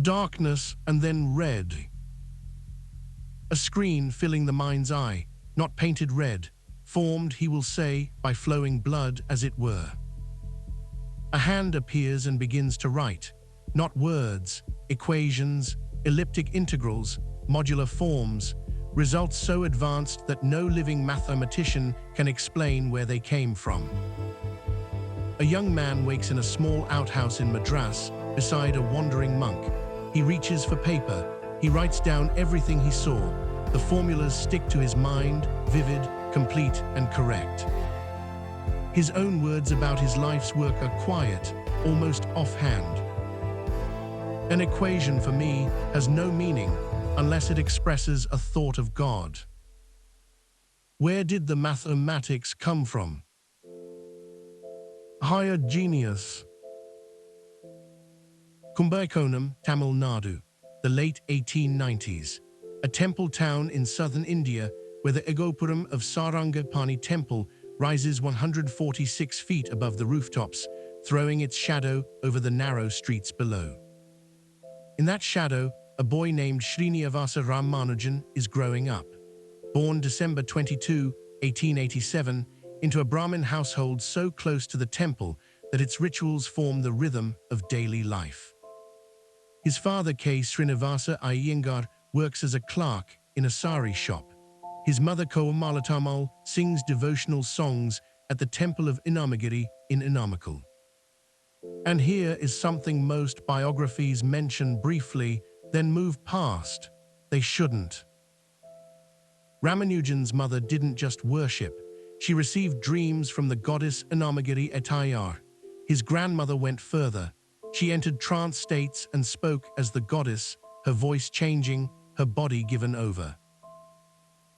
Darkness and then red. A screen filling the mind's eye, not painted red, formed, he will say, by flowing blood as it were. A hand appears and begins to write, not words, equations, elliptic integrals, modular forms, results so advanced that no living mathematician can explain where they came from. A young man wakes in a small outhouse in Madras beside a wandering monk. He reaches for paper. He writes down everything he saw. The formulas stick to his mind, vivid, complete, and correct. His own words about his life's work are quiet, almost offhand. An equation for me has no meaning unless it expresses a thought of God. Where did the mathematics come from? Higher genius. Kumbakonam, Tamil Nadu, the late 1890s. A temple town in southern India where the Egopuram of Sarangapani temple rises 146 feet above the rooftops, throwing its shadow over the narrow streets below. In that shadow, a boy named Srinivasa Ramanujan is growing up. Born December 22, 1887, into a Brahmin household so close to the temple that its rituals form the rhythm of daily life. His father, K. Srinivasa Iyengar, works as a clerk in a sari shop. His mother, Koamalatamal, sings devotional songs at the temple of Namagiri in Inamakal. And here is something most biographies mention briefly, then move past. They shouldn't. Ramanujan's mother didn't just worship. She received dreams from the goddess Namagiri Attayar. His grandmother went further. She entered trance states and spoke as the goddess, her voice changing, her body given over.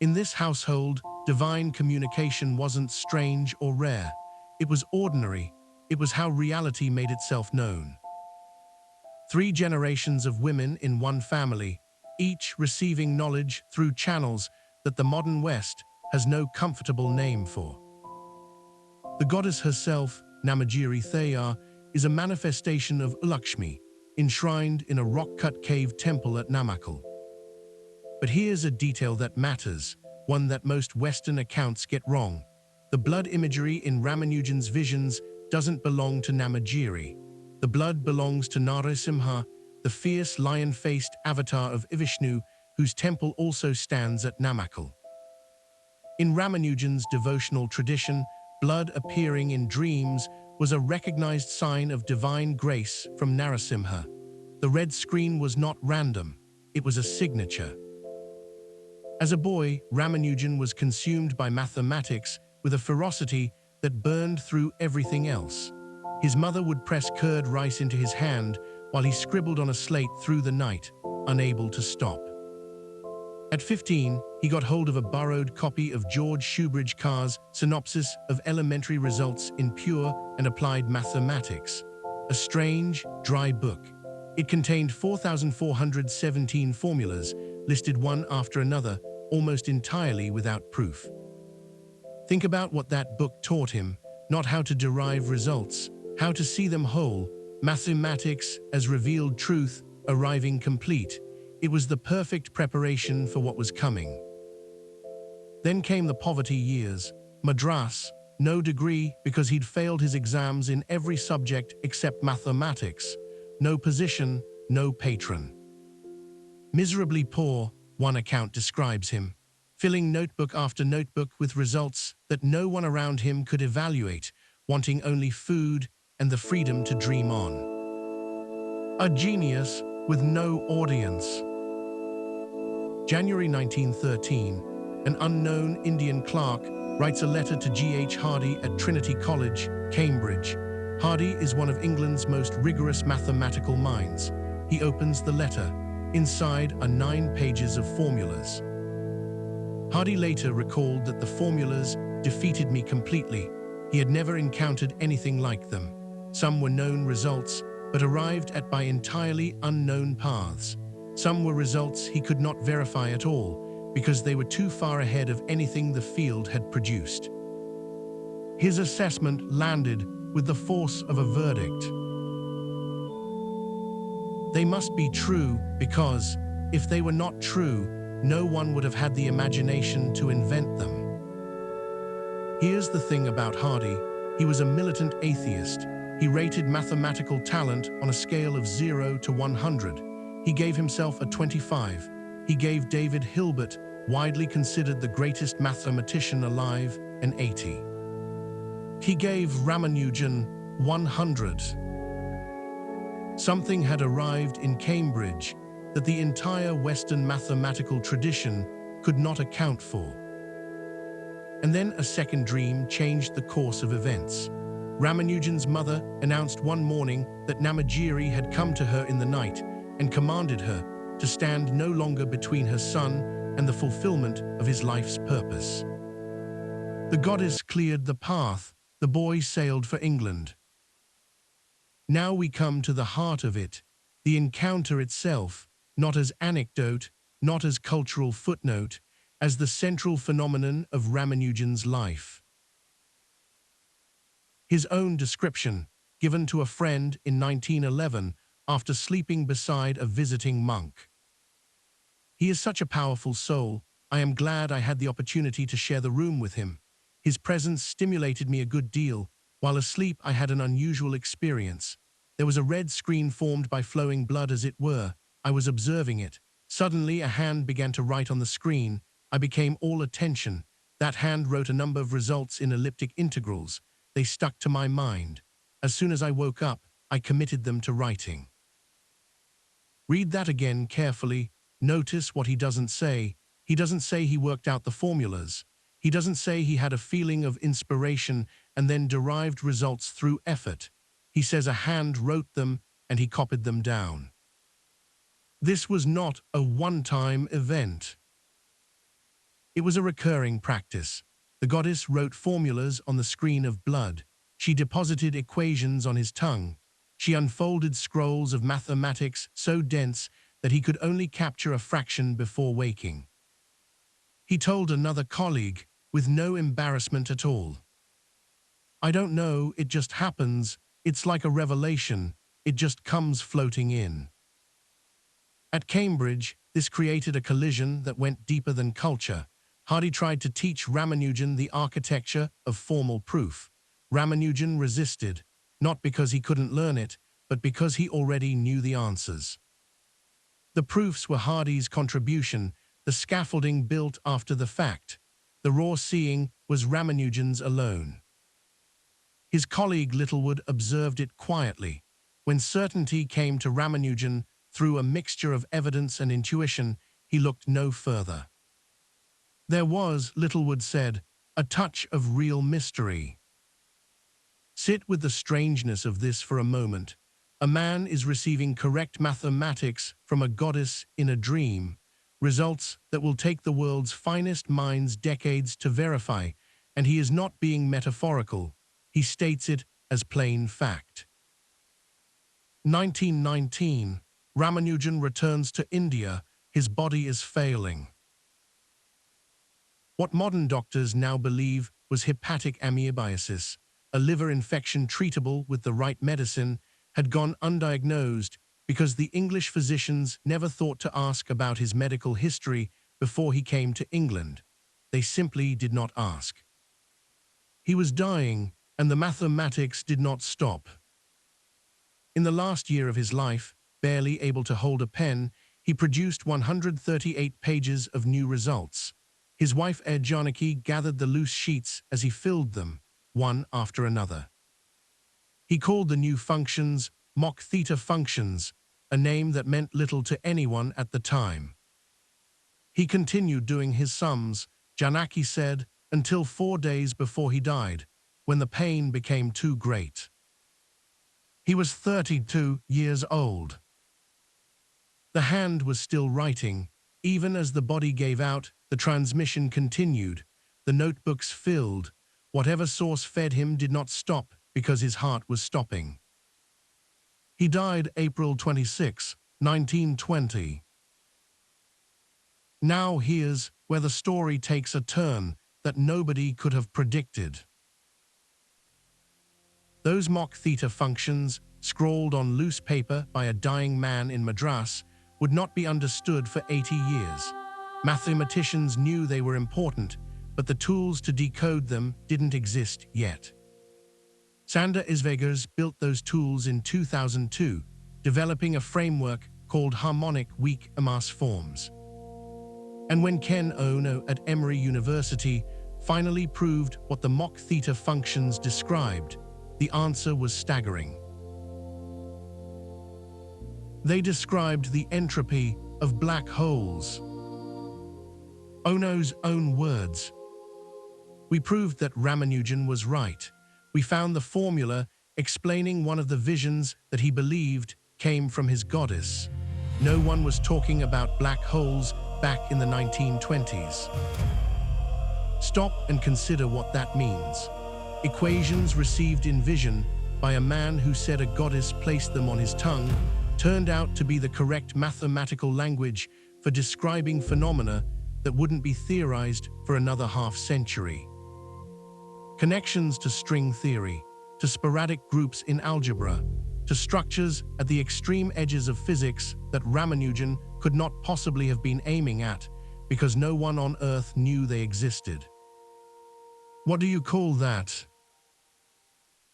In this household, divine communication wasn't strange or rare. It was ordinary. It was how reality made itself known. 3 generations of women in one family, each receiving knowledge through channels that the modern West has no comfortable name for. The goddess herself, Namagiri Thayar, is a manifestation of Lakshmi, enshrined in a rock-cut cave temple at Namakal. But here's a detail that matters, one that most Western accounts get wrong. The blood imagery in Ramanujan's visions doesn't belong to Namagiri. The blood belongs to Narasimha, the fierce lion-faced avatar of Vishnu, whose temple also stands at Namakal. In Ramanujan's devotional tradition, blood appearing in dreams was a recognized sign of divine grace from Narasimha. The red screen was not random, it was a signature. As a boy, Ramanujan was consumed by mathematics with a ferocity that burned through everything else. His mother would press curd rice into his hand while he scribbled on a slate through the night, unable to stop. At 15, he got hold of a borrowed copy of George Shoebridge Carr's Synopsis of Elementary Results in Pure and Applied Mathematics, a strange, dry book. It contained 4,417 formulas, listed one after another, almost entirely without proof. Think about what that book taught him, not how to derive results, how to see them whole, mathematics as revealed truth, arriving complete. It was the perfect preparation for what was coming. Then came the poverty years. Madras, no degree because he'd failed his exams in every subject except mathematics. No position, no patron. Miserably poor, one account describes him, filling notebook after notebook with results that no one around him could evaluate, wanting only food and the freedom to dream on. A genius with no audience. January 1913, an unknown Indian clerk writes a letter to G.H. Hardy at Trinity College, Cambridge. Hardy is one of England's most rigorous mathematical minds. He opens the letter. Inside are 9 pages of formulas. Hardy later recalled that the formulas defeated me completely. He had never encountered anything like them. Some were known results, but arrived at by entirely unknown paths. Some were results he could not verify at all, because they were too far ahead of anything the field had produced. His assessment landed with the force of a verdict. They must be true because, if they were not true, no one would have had the imagination to invent them. Here's the thing about Hardy. He was a militant atheist. He rated mathematical talent on a scale of 0 to 100. He gave himself a 25. He gave David Hilbert, widely considered the greatest mathematician alive, an 80. He gave Ramanujan 100. Something had arrived in Cambridge that the entire Western mathematical tradition could not account for. And then a second dream changed the course of events. Ramanujan's mother announced one morning that Namagiri had come to her in the night and commanded her to stand no longer between her son and the fulfillment of his life's purpose. The goddess cleared the path. The boy sailed for England. Now we come to the heart of it, the encounter itself, not as anecdote, not as cultural footnote, as the central phenomenon of Ramanujan's life. His own description, given to a friend in 1911 after sleeping beside a visiting monk. He is such a powerful soul. I am glad I had the opportunity to share the room with him. His presence stimulated me a good deal. While asleep, I had an unusual experience. There was a red screen formed by flowing blood, as it were. I was observing it. Suddenly, a hand began to write on the screen. I became all attention. That hand wrote a number of results in elliptic integrals. They stuck to my mind. As soon as I woke up, I committed them to writing. Read that again carefully. Notice what he doesn't say. He doesn't say he worked out the formulas. He doesn't say he had a feeling of inspiration and then derived results through effort. He says a hand wrote them and he copied them down. This was not a one-time event. It was a recurring practice. The goddess wrote formulas on the screen of blood. She deposited equations on his tongue. She unfolded scrolls of mathematics so dense that he could only capture a fraction before waking. He told another colleague, with no embarrassment at all, "I don't know, it just happens. It's like a revelation. It just comes floating in." At Cambridge, this created a collision that went deeper than culture. Hardy tried to teach Ramanujan the architecture of formal proof. Ramanujan resisted, not because he couldn't learn it, but because he already knew the answers. The proofs were Hardy's contribution, the scaffolding built after the fact. The raw seeing was Ramanujan's alone. His colleague Littlewood observed it quietly. When certainty came to Ramanujan through a mixture of evidence and intuition, he looked no further. There was, Littlewood said, a touch of real mystery. Sit with the strangeness of this for a moment. A man is receiving correct mathematics from a goddess in a dream, results that will take the world's finest minds decades to verify, and he is not being metaphorical. He states it as plain fact. 1919, Ramanujan returns to India. His body is failing. What modern doctors now believe was hepatic amoebiasis, a liver infection treatable with the right medicine, had gone undiagnosed because the English physicians never thought to ask about his medical history before he came to England. They simply did not ask. He was dying, and the mathematics did not stop. In the last year of his life, barely able to hold a pen, he produced 138 pages of new results. His wife Janaki gathered the loose sheets as he filled them, one after another. He called the new functions mock theta functions, a name that meant little to anyone at the time. He continued doing his sums, Janaki said, until 4 days before he died, when the pain became too great. He was 32 years old. The hand was still writing. Even as the body gave out, the transmission continued. The notebooks filled. Whatever source fed him did not stop because his heart was stopping. He died April 26, 1920. Now here's where the story takes a turn that nobody could have predicted. Those mock theta functions scrawled on loose paper by a dying man in Madras, would not be understood for 80 years. Mathematicians knew they were important, but the tools to decode them didn't exist yet. Sander Isvegers built those tools in 2002, developing a framework called harmonic weak mass forms. And when Ken Ono at Emory University finally proved what the Mach theta functions described, the answer was staggering. They described the entropy of black holes. Ono's own words. We proved that Ramanujan was right. We found the formula explaining one of the visions that he believed came from his goddess. No one was talking about black holes back in the 1920s. Stop and consider what that means. Equations received in vision by a man who said a goddess placed them on his tongue turned out to be the correct mathematical language for describing phenomena that wouldn't be theorized for another half-century. Connections to string theory, to sporadic groups in algebra, to structures at the extreme edges of physics that Ramanujan could not possibly have been aiming at because no one on Earth knew they existed. What do you call that?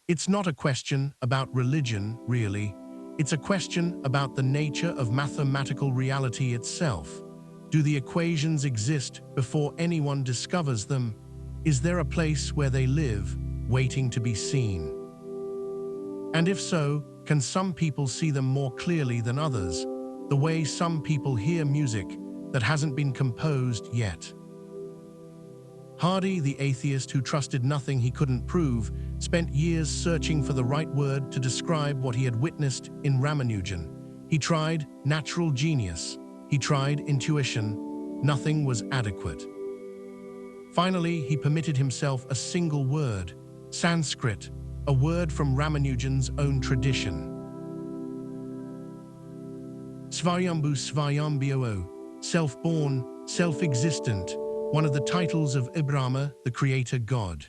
It's not a question about religion, really. It's a question about the nature of mathematical reality itself. Do the equations exist before anyone discovers them? Is there a place where they live, waiting to be seen? And if so, can some people see them more clearly than others, the way some people hear music that hasn't been composed yet? Hardy, the atheist who trusted nothing he couldn't prove, spent years searching for the right word to describe what he had witnessed in Ramanujan. He tried natural genius. He tried intuition. Nothing was adequate. Finally, he permitted himself a single word, Sanskrit, a word from Ramanujan's own tradition. Svayambhu Svayambhu, self-born, self-existent, one of the titles of Brahma, the creator god.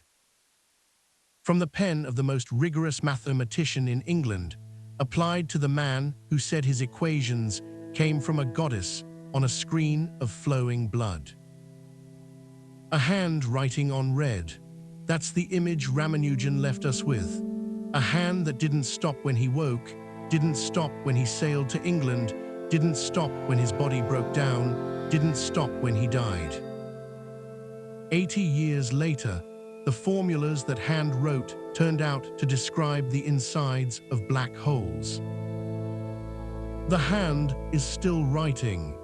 From the pen of the most rigorous mathematician in England, applied to the man who said his equations came from a goddess on a screen of flowing blood. A hand writing on red. That's the image Ramanujan left us with. A hand that didn't stop when he woke, didn't stop when he sailed to England, didn't stop when his body broke down, didn't stop when he died. 80 years later, the formulas that hand wrote turned out to describe the insides of black holes. The hand is still writing.